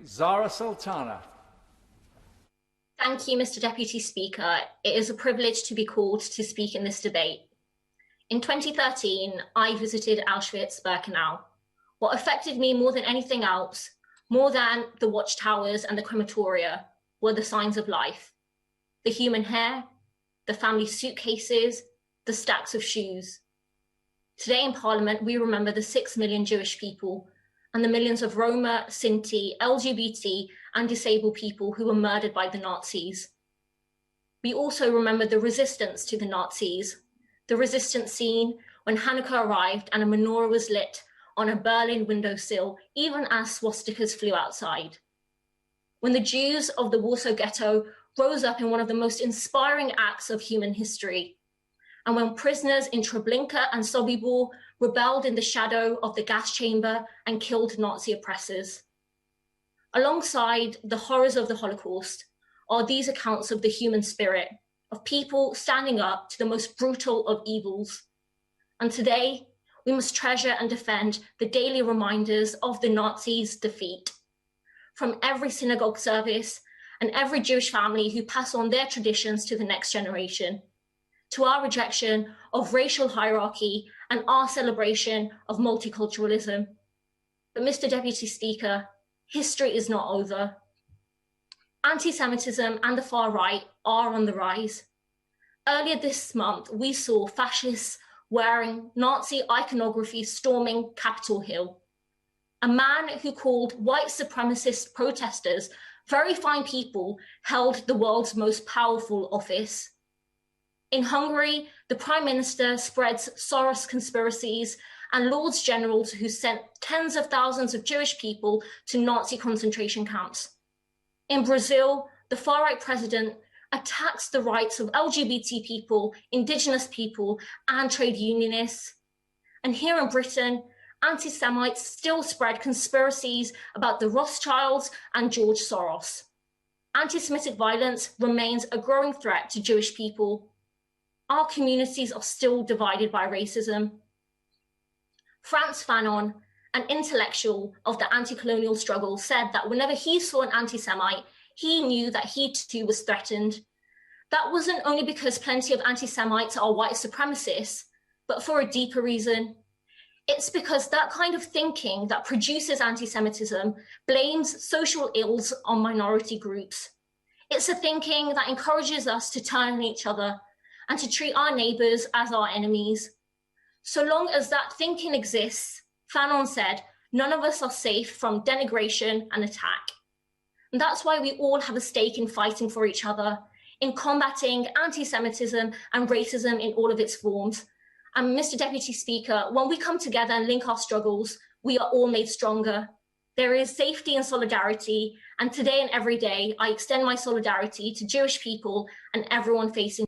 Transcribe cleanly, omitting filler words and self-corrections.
Zara Sultana. Thank you, Mr. Deputy Speaker. It is a privilege to be called to speak in this debate. In 2013, I visited Auschwitz-Birkenau. What affected me more than anything else, more than the watchtowers and the crematoria, were the signs of life. The human hair, the family suitcases, the stacks of shoes. Today in Parliament, we remember the 6 million Jewish people and the millions of Roma, Sinti, LGBT, and disabled people who were murdered by the Nazis. We also remember the resistance to the Nazis, the resistance seen when Hanukkah arrived and a menorah was lit on a Berlin windowsill, even as swastikas flew outside. When the Jews of the Warsaw Ghetto rose up in one of the most inspiring acts of human history, and when prisoners in Treblinka and Sobibor rebelled in the shadow of the gas chamber and killed Nazi oppressors. Alongside the horrors of the Holocaust are these accounts of the human spirit, of people standing up to the most brutal of evils. And today, we must treasure and defend the daily reminders of the Nazis' defeat. From every synagogue service and every Jewish family who pass on their traditions to the next generation, to our rejection of racial hierarchy and our celebration of multiculturalism. But Mr. Deputy Speaker, history is not over. Anti-Semitism and the far right are on the rise. Earlier this month, we saw fascists wearing Nazi iconography storming Capitol Hill. A man who called white supremacist protesters very fine people held the world's most powerful office. In Hungary, the Prime Minister spreads Soros conspiracies and Lords Generals who sent tens of thousands of Jewish people to Nazi concentration camps. In Brazil, the far-right president attacks the rights of LGBT people, indigenous people, and trade unionists. And here in Britain, anti-Semites still spread conspiracies about the Rothschilds and George Soros. Anti-Semitic violence remains a growing threat to Jewish people. Our communities are still divided by racism. Frantz Fanon, an intellectual of the anti-colonial struggle, said that whenever he saw an anti-Semite, he knew that he too was threatened. That wasn't only because plenty of anti-Semites are white supremacists, but for a deeper reason. It's because that kind of thinking that produces anti-Semitism blames social ills on minority groups. It's a thinking that encourages us to turn on each other and to treat our neighbours as our enemies. So long as that thinking exists, Fanon said, none of us are safe from denigration and attack. And that's why we all have a stake in fighting for each other, in combating anti-Semitism and racism in all of its forms. And Mr. Deputy Speaker, when we come together and link our struggles, we are all made stronger. There is safety in solidarity, and today and every day, I extend my solidarity to Jewish people and everyone facing